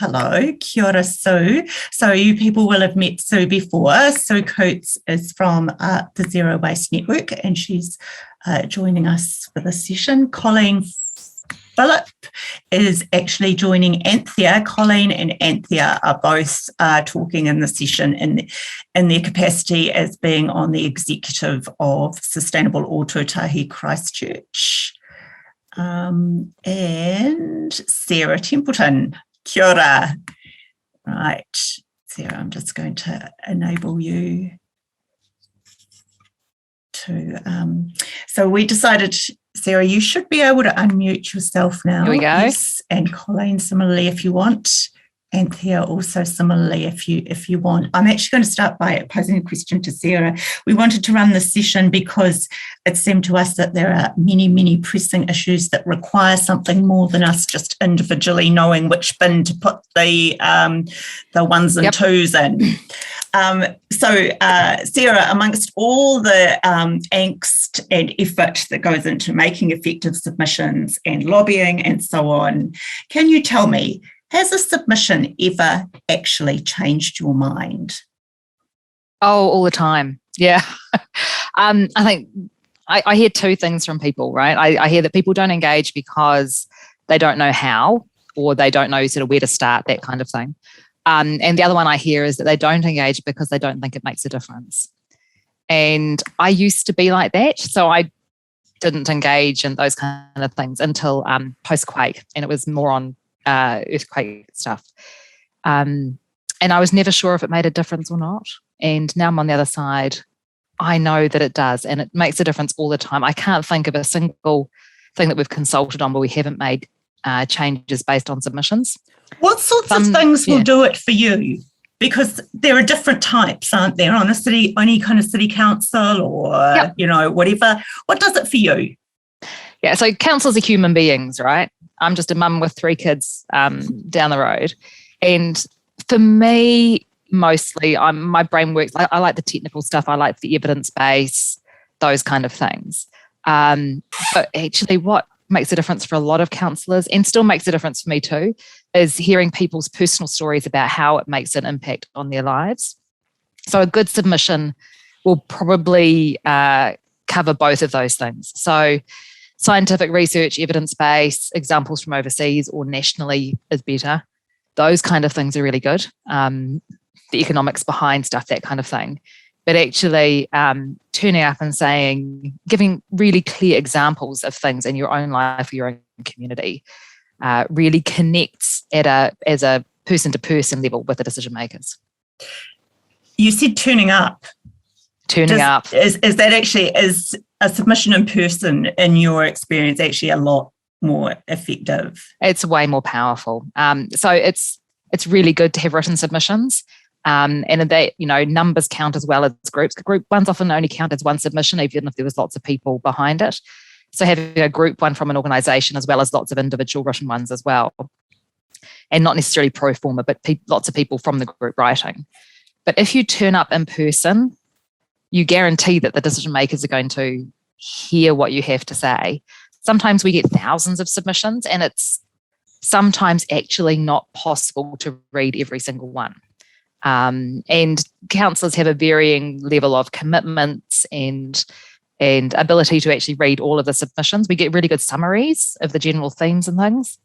Hello, kia ora, Sue. So you people will have met Sue before. Sue Coutts is from the Zero Waste Network, and she's joining us for this session. Colleen Philip is actually joining Anthea. Colleen and Anthea are both talking in the session in their capacity as being on the executive of Sustainable Tautahi Christchurch. And Sara Templeton. Kia ora. Right, Sara, I'm just going to enable you to, so we decided, Sara, you should be able to unmute yourself now. Here we go. Yes, and Colleen similarly if you want. Anthea also similarly if you want. I'm actually going to start by posing a question to Sara. We wanted to run this session because it seemed to us that there are many, many pressing issues that require something more than us just individually knowing which bin to put the ones and twos in. So Sara, amongst all the angst and effort that goes into making effective submissions and lobbying and so on, can you tell me, has a submission ever actually changed your mind? Oh, all the time. Yeah. I think I hear two things from people, right? I hear that people don't engage because they don't know how, or they don't know sort of where to start, that kind of thing. And the other one I hear is that they don't engage because they don't think it makes a difference. And I used to be like that. So I didn't engage in those kind of things until post-quake, and it was more on earthquake stuff. And I was never sure if it made a difference or not. And now I'm on the other side. I know that it does, and it makes a difference all the time. I can't think of a single thing that we've consulted on where we haven't made changes based on submissions. What sorts of things will do it for you? Because there are different types, aren't there? On any kind of city council or, whatever. What does it for you? Yeah, so councils are human beings, right? I'm just a mum with 3 kids down the road. And for me, mostly, my brain works. I like the technical stuff. I like the evidence base, those kind of things. But actually what makes a difference for a lot of councillors, and still makes a difference for me too, is hearing people's personal stories about how it makes an impact on their lives. So a good submission will probably cover both of those things. So scientific research, evidence base, examples from overseas or nationally is better. Those kind of things are really good. The economics behind stuff, that kind of thing. But actually turning up and saying, giving really clear examples of things in your own life or your own community really connects as a person-to-person level with the decision makers. You said turning up. Turning up. Is that actually, is a submission in person, in your experience, actually a lot more effective? It's way more powerful. So it's really good to have written submissions. And they, numbers count as well as groups. Group ones often only count as one submission, even if there was lots of people behind it. So having a group one from an organisation as well as lots of individual written ones as well. And not necessarily pro forma, but lots of people from the group writing. But if you turn up in person, you guarantee that the decision makers are going to hear what you have to say. Sometimes we get thousands of submissions, and it's sometimes actually not possible to read every single one. And councillors have a varying level of commitments and ability to actually read all of the submissions. We get really good summaries of the general themes and things.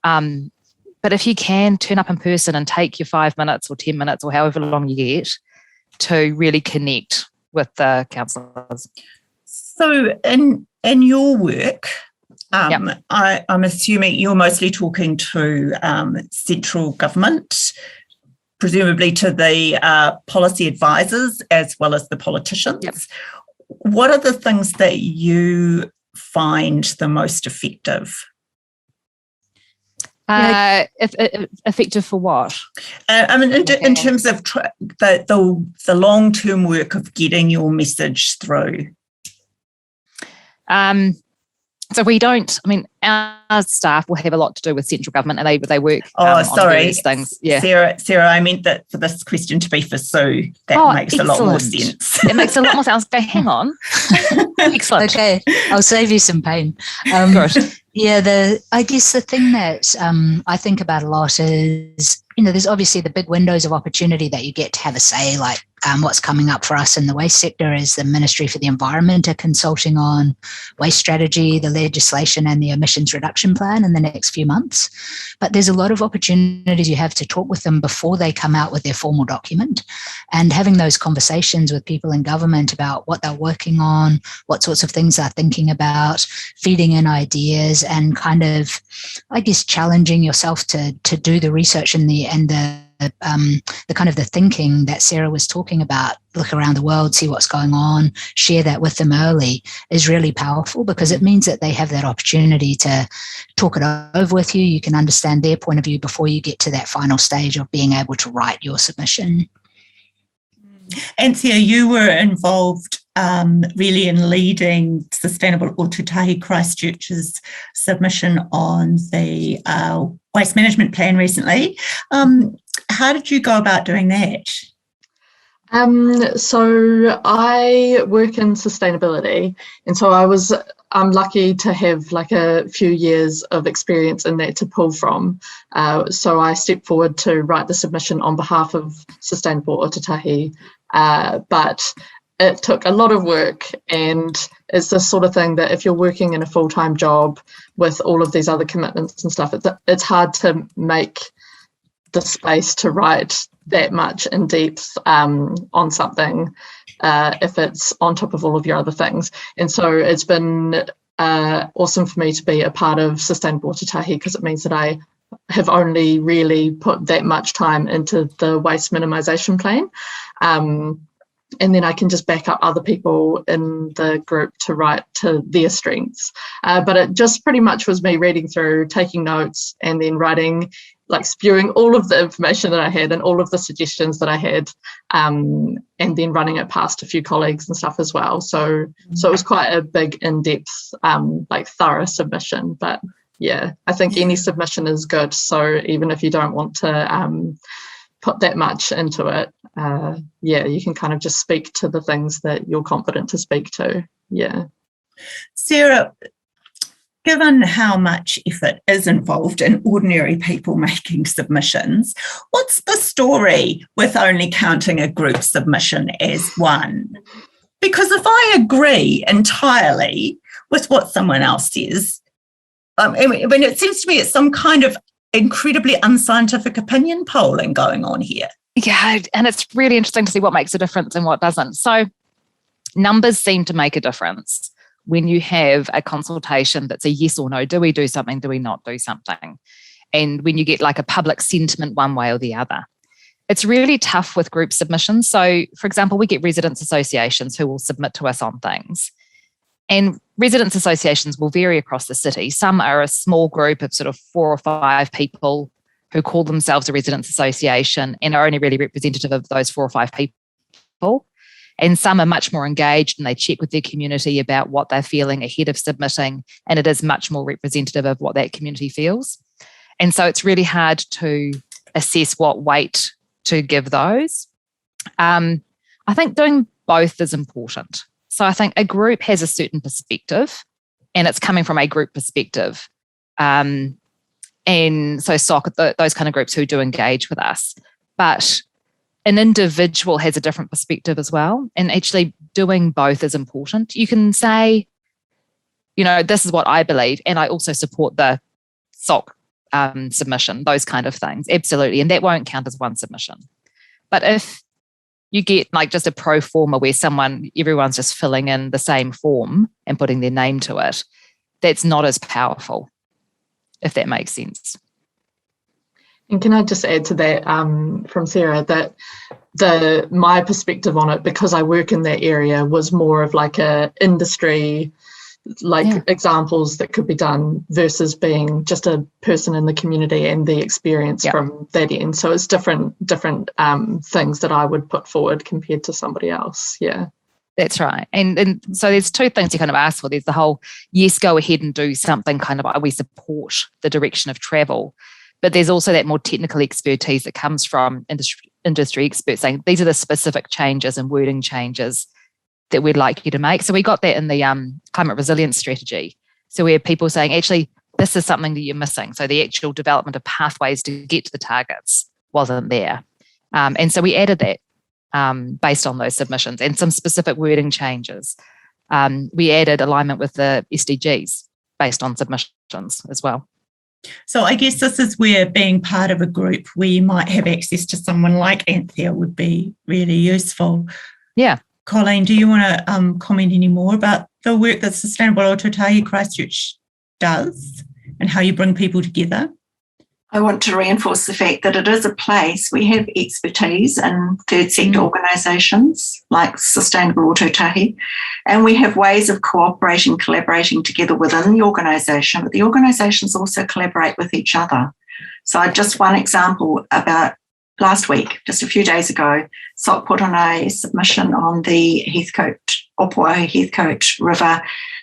But if you can turn up in person and take your 5 minutes or 10 minutes or however long you get to really connect with the councillors. So in your work, I'm assuming you're mostly talking to central government, presumably to the policy advisors as well as the politicians. Yep. What are the things that you find the most effective? Effective for what? In terms of the long-term work of getting your message through. So we don't, our staff will have a lot to do with central government, and they work on various things. Yeah. Sara, I meant that for this question to be for Sue. That makes a lot more sense. It makes a lot more sense. Hang on. Excellent. Okay, I'll save you some pain. Good. I guess the thing that I think about a lot is, there's obviously the big windows of opportunity that you get to have a say, like what's coming up for us in the waste sector is the Ministry for the Environment are consulting on waste strategy, the legislation and the emissions reduction plan in the next few months. But there's a lot of opportunities you have to talk with them before they come out with their formal document, and having those conversations with people in government about what they're working on, what sorts of things they're thinking about, feeding in ideas and kind of, I guess, challenging yourself to do the research and the kind of the thinking that Sara was talking about, look around the world, see what's going on, share that with them early is really powerful, because it means that they have that opportunity to talk it over with you. You can understand their point of view before you get to that final stage of being able to write your submission. Anthea, you were involved really in leading Sustainable Tautahi Christchurch's submission on the waste management plan recently. How did you go about doing that? So I work in sustainability, and so I'm lucky to have like a few years of experience in that to pull from. So I stepped forward to write the submission on behalf of Sustainable Tautahi, but it took a lot of work, and it's the sort of thing that if you're working in a full-time job with all of these other commitments and stuff, it's hard to make the space to write that much in depth on something if it's on top of all of your other things. And so it's been awesome for me to be a part of Sustainable Tautahi, because it means that I have only really put that much time into the waste minimisation plan. And then I can just back up other people in the group to write to their strengths. But it just pretty much was me reading through, taking notes, and then writing, like spewing all of the information that I had and all of the suggestions that I had, and then running it past a few colleagues and stuff as well. So it was quite a big, in-depth, like thorough submission. But yeah, I think any submission is good. So even if you don't want to put that much into it, you can kind of just speak to the things that you're confident to speak to. Yeah. Sara, given how much effort is involved in ordinary people making submissions, what's the story with only counting a group submission as one? Because if I agree entirely with what someone else says, I mean, it seems to me it's some kind of incredibly unscientific opinion polling going on here. Yeah, and it's really interesting to see what makes a difference and what doesn't. So numbers seem to make a difference when you have a consultation that's a yes or no. Do we do something? Do we not do something? And when you get like a public sentiment one way or the other. It's really tough with group submissions. So, for example, we get residents associations who will submit to us on things. And residents associations will vary across the city. Some are a small group of sort of 4 or 5 people who call themselves a residents association and are only really representative of those 4 or 5 people. And some are much more engaged and they check with their community about what they're feeling ahead of submitting, and it is much more representative of what that community feels. And so it's really hard to assess what weight to give those. I think doing both is important. So I think a group has a certain perspective and it's coming from a group perspective. And so SOC, those kind of groups who do engage with us. But an individual has a different perspective as well. And actually doing both is important. You can say, this is what I believe, and I also support the SOC submission, those kind of things. Absolutely. And that won't count as one submission. But if you get like just a pro forma where everyone's just filling in the same form and putting their name to it, that's not as powerful, if that makes sense. And can I just add to that from Sara that my perspective on it, because I work in that area, was more of like a industry, examples that could be done versus being just a person in the community and the experience from that end. So it's different things that I would put forward compared to somebody else. Yeah. That's right. And so there's 2 things you kind of ask for. There's the whole, yes, go ahead and do something kind of, we support the direction of travel. But there's also that more technical expertise that comes from industry experts saying these are the specific changes and wording changes that we'd like you to make. So we got that in the climate resilience strategy. So we have people saying, actually, this is something that you're missing. So the actual development of pathways to get to the targets wasn't there. And so we added that based on those submissions and some specific wording changes. We added alignment with the SDGs based on submissions as well. So I guess this is where being part of a group where you might have access to someone like Anthea would be really useful. Yeah. Colleen, do you want to comment any more about the work that Sustainable Tautahi Christchurch does and how you bring people together? I want to reinforce the fact that it is a place. We have expertise in third sector organisations like Sustainable Tautahi, and we have ways of cooperating, collaborating together within the organisation, but the organisations also collaborate with each other. So just one example about last week, just a few days ago, SOC put on a submission on the Heathcote River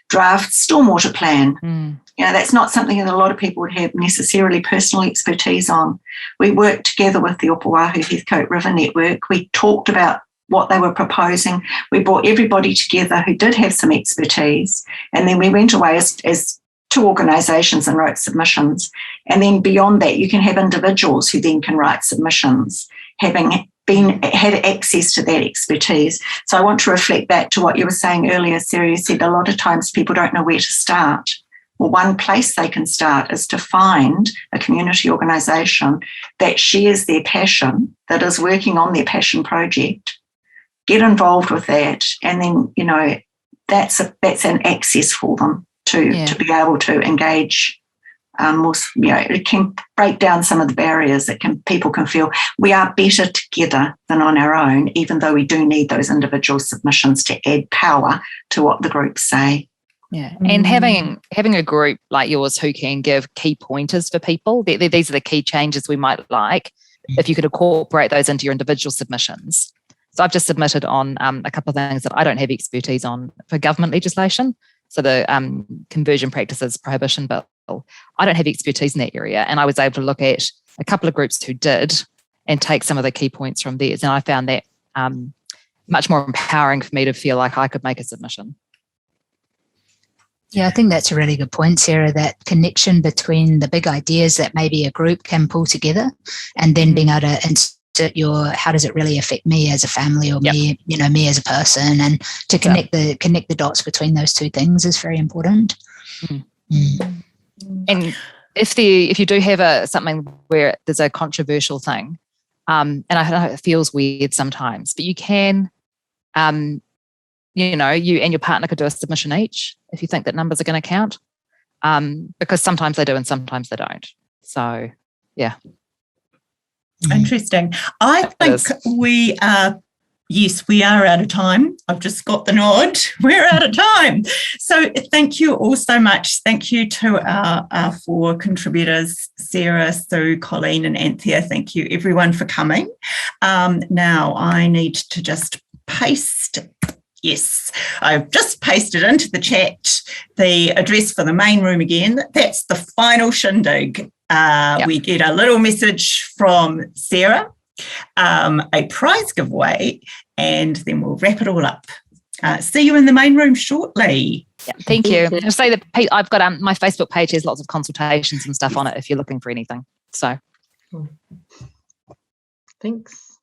draft stormwater plan. That's not something that a lot of people would have necessarily personal expertise on. We worked together with the Opuahu Heathcote River Network. We talked about what they were proposing. We brought everybody together who did have some expertise, and then we went away as two organisations and wrote submissions. And then beyond that, you can have individuals who then can write submissions, having had access to that expertise. So I want to reflect back to what you were saying earlier, Sara. You said a lot of times people don't know where to start. Well, one place they can start is to find a community organisation that shares their passion, that is working on their passion project, get involved with that, and then, that's an access for them to be able to engage more. It can break down some of the barriers that people can feel we are better together than on our own, even though we do need those individual submissions to add power to what the groups say. Yeah, and having a group like yours who can give key pointers for people, these are the key changes we might like, if you could incorporate those into your individual submissions. So I've just submitted on a couple of things that I don't have expertise on for government legislation. So the Conversion Practices Prohibition Bill, I don't have expertise in that area, and I was able to look at a couple of groups who did and take some of the key points from theirs, and I found that much more empowering for me to feel like I could make a submission. Yeah, I think that's a really good point, Sara, that connection between the big ideas that maybe a group can pull together and then being able to insert how does it really affect me as a family or me as a person, and to connect the dots between those two things is very important. And if you do have something where there's a controversial thing, and I know it feels weird sometimes, but you can you and your partner could do a submission each if you think that numbers are going to count, because sometimes they do and sometimes they don't. So, yeah. Interesting. I think we are out of time. I've just got the nod. We're out of time. So thank you all so much. Thank you to our four contributors, Sara, Sue, Colleen and Anthea. Thank you everyone for coming. Now I need to just paste. Yes, I've just pasted into the chat the address for the main room again. That's the final shindig. We get a little message from Sara, a prize giveaway, and then we'll wrap it all up. See you in the main room shortly. Yeah, thank you. I'll say that I've got my Facebook page has lots of consultations and stuff on it if you're looking for anything. So, thanks.